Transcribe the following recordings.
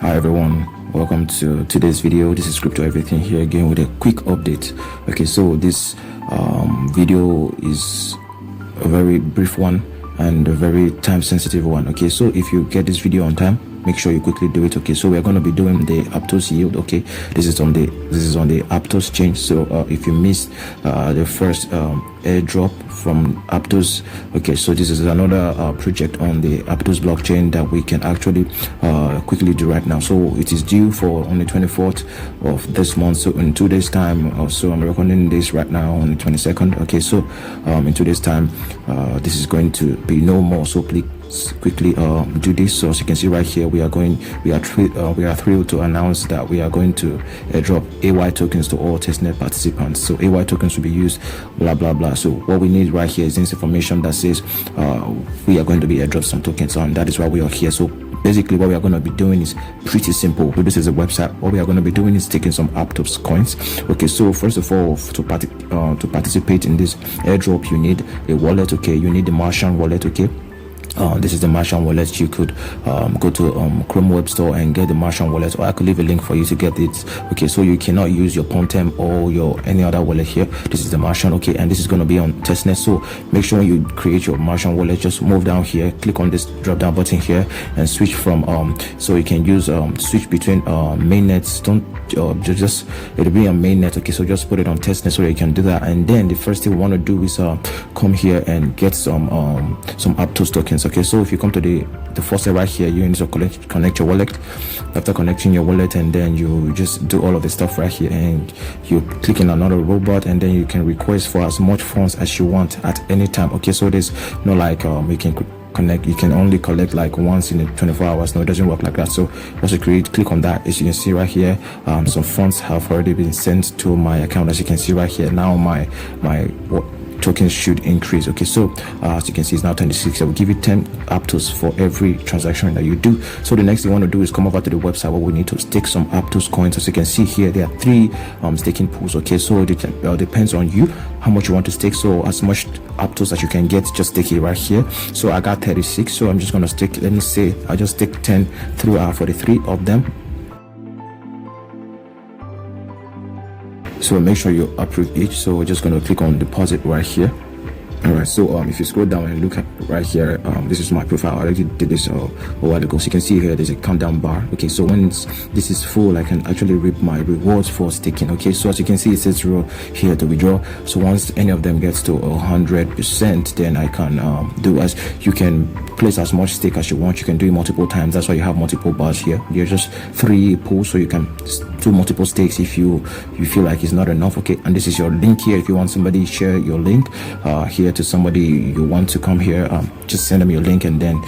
Hi everyone, welcome to today's video. This is Crypto Everything here again with a quick update. Okay, so this video is a very brief one and a very time sensitive one. Okay, so if you get this video on time, make sure you quickly do it. Okay, so we're going to be doing the Aptos yield. Okay, this is on the Aptos chain. So if you missed the first airdrop from Aptos, okay, so this is another project on the Aptos blockchain that we can actually quickly do right now. So it is due for on the 24th of this month, so in 2 days time. So I'm recording this right now on the 22nd. Okay, so in 2 days time, this is going to be no more. So please quickly do this. So as you can see right here, we are thrilled to announce that we are going to airdrop AY tokens to all testnet participants. So AY tokens will be used, blah blah blah. So what we need right here is this information that says we are going to be airdrop some tokens, and that is why we are here. So basically what we are going to be doing is pretty simple. So this is a website. What we are going to be doing is taking some Aptos coins. Okay, so first of all, to participate in this airdrop, you need a wallet. Okay, you need the Martian wallet. Okay, this is the Martian wallet. You could go to Chrome Web Store and get the Martian wallet, or I could leave a link for you to get it. Okay, so you cannot use your Pontem or your any other wallet here. This is the Martian. Okay, and this is going to be on testnet. So make sure you create your Martian wallet. Just move down here, click on this drop down button here, and switch from so you can use switch between mainnets. Don't just it'll be on mainnet. Okay, so just put it on testnet so you can do that. And then the first thing we want to do is come here and get some Aptos tokens. Okay, so if you come to the first step right here, you need to connect your wallet. After connecting your wallet, and then you just do all of the stuff right here, and you click in another robot, and then you can request for as much funds as you want at any time. Okay, so there's no like you can connect, you can only collect like once in 24 hours. No, it doesn't work like that. So once you click on that, as you can see right here, some funds have already been sent to my account. As you can see right here, now my tokens should increase. Okay, so as you can see, it's now 26. I will give you 10 Aptos for every transaction that you do. So the next thing you want to do is come over to the website where we need to stake some Aptos coins. As you can see here, there are 3 staking pools. Okay, so it depends on you how much you want to stake. So as much Aptos as you can get, just stake it right here. So I got 36, so I'm just going to stake, let me say I just stake 10 through for the 3 of them. So make sure you approve each. So we're just going to click on deposit right here. All right, so if you scroll down and look at right here, this is my profile. I already did this a while ago. So you can see here there's a countdown bar. Okay, so when this is full, I can actually reap my rewards for staking. Okay, so as you can see, it says 0 here to withdraw. So once any of them gets to 100%, then I can do as you can place as much stake as you want. You can do it multiple times. That's why you have multiple bars here. There's just 3 pools, so you can do multiple stakes if you feel like it's not enough. Okay, and this is your link here. If you want somebody, share your link here to somebody you want to come here, just send them your link, and then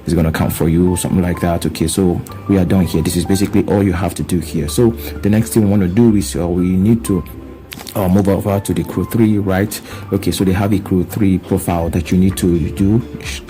it's gonna count for you, something like that. Okay, so we are done here. This is basically all you have to do here. So the next thing we want to do is we need to move over to the crew 3, right? Okay, so they have a crew 3 profile that you need to do.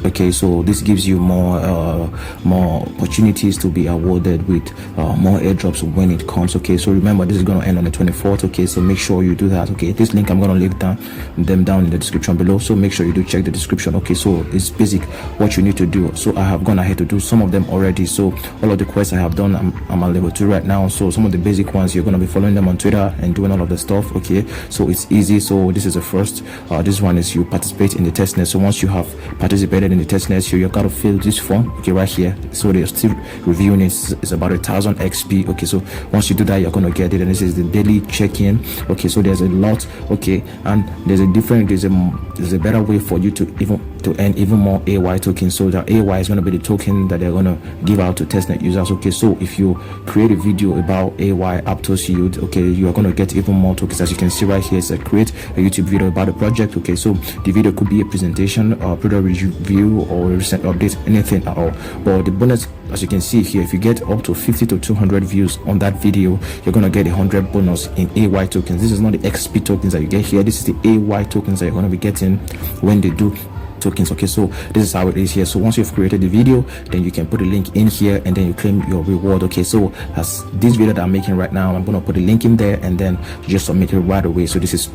Okay, so this gives you more opportunities to be awarded with more airdrops when it comes. Okay, so remember, this is going to end on the 24th. Okay, so make sure you do that. Okay, this link I'm going to leave them down in the description below, so make sure you do check the description. Okay, so it's basic what you need to do. So I have gone ahead to do some of them already. So all of the quests I have done, I'm at level 2 right now. So some of the basic ones, you're going to be following them on Twitter and doing all of the stuff. Okay, so it's easy. So this is the first. This one is you participate in the testnet. So once you have participated in the testnet, so you got to fill this form. Okay, right here. So they're still reviewing it. It's about 1,000 XP. Okay, so once you do that, you're gonna get it. And this is the daily check-in. Okay, so there's a lot. Okay, and there's a better way for you to earn even more AY tokens. So the AY is going to be the token that they're going to give out to testnet users. Okay, so if you create a video about AY Aptos yield, okay, you are going to get even more tokens. As you can see right here, it's create a YouTube video about the project. Okay, so the video could be a presentation, product review, or recent updates, anything at all. But the bonus, as you can see here, if you get up to 50 to 200 views on that video, you're going to get 100 bonus in AY tokens. This is not the XP tokens that you get here. This is the AY tokens that you're going to be getting when they do tokens. Okay, so this is how it is here. So once you've created the video, then you can put a link in here and then you claim your reward. Okay, so as this video that I'm making right now, I'm gonna put a link in there and then you just submit it right away. So this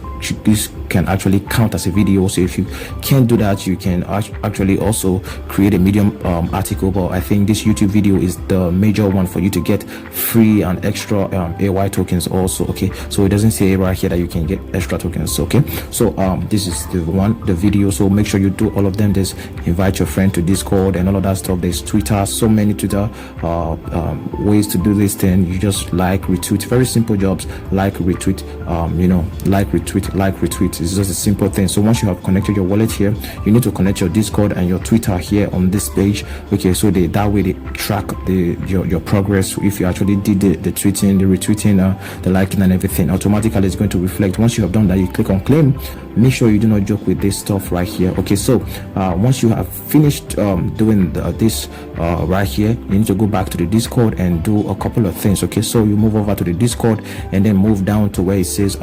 can actually count as a video. So if you can't do that, you can actually also create a Medium article, but I think this YouTube video is the major one for you to get free and extra AY tokens also. Okay, so it doesn't say right here that you can get extra tokens. Okay, so this is the video. So make sure you do all of them. There's invite your friend to Discord and all of that stuff. There's Twitter, so many Twitter ways to do this thing. You just like, retweet, very simple jobs. Like, retweet, like, retweet. It's just a simple thing. So once you have connected your wallet here, you need to connect your Discord and your Twitter here on this page. Okay, so that way they track your progress. If you actually did the tweeting, the retweeting, the liking and everything, automatically it's going to reflect. Once you have done that, you click on claim. Make sure you do not joke with this stuff right here. Okay, so once you have finished doing this right here, you need to go back to the Discord and do a couple of things. Okay, so you move over to the Discord and then move down to where it says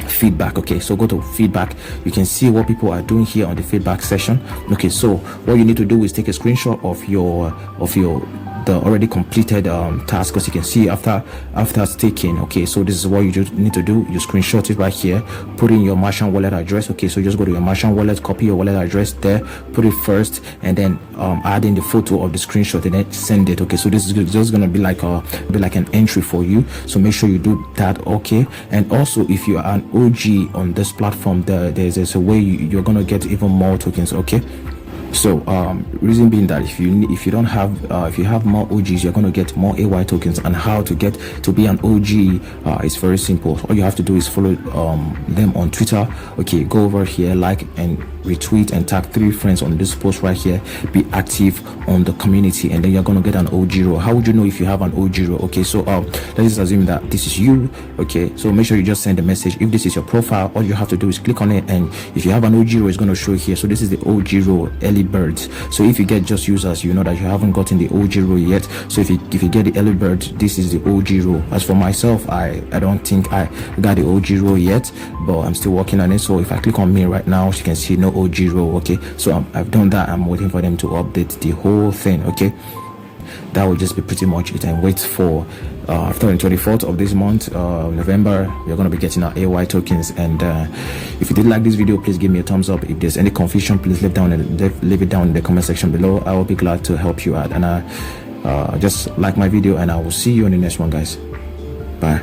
feedback. Okay, so go to feedback. You can see what people are doing here on the feedback session. Okay, so what you need to do is take a screenshot of the already completed task, because you can see after staking. Okay, so this is what you just need to do. You screenshot it right here, put in your merchant wallet address. Okay, so just go to your merchant wallet, copy your wallet address there, put it first, and then add in the photo of the screenshot and then send it. Okay, so this is just gonna be like an entry for you, so make sure you do that. Okay, and also if you are an OG on this platform, there's a way you're gonna get even more tokens. Okay, so reason being that if you don't have if you have more OGs, you're going to get more AY tokens. And how to get to be an OG is very simple. All you have to do is follow them on Twitter. Okay, go over here, like and retweet and tag 3 friends on this post right here. Be active on the community, and then you're going to get an OG row. How would you know if you have an OG row? Okay, so let's just assume that this is you. Okay, so make sure you just send a message. If this is your profile, all you have to do is click on it, and if you have an OG row, it's going to show here. So this is the OG row, early birds. So if you get just users, you know that you haven't gotten the OG row yet. So if you get the early bird, this is the OG row. As for myself, I don't think I got the OG row yet, but I'm still working on it. So if I click on me right now, you can see no OG row. Okay, so I've done that. I'm waiting for them to update the whole thing. Okay, that will just be pretty much it, and wait for after the 24th of this month, November, we're going to be getting our AY tokens. And if you did like this video, please give me a thumbs up. If there's any confusion, please leave it down in the comment section below. I will be glad to help you out. And just like my video, and I will see you in the next one, guys. Bye.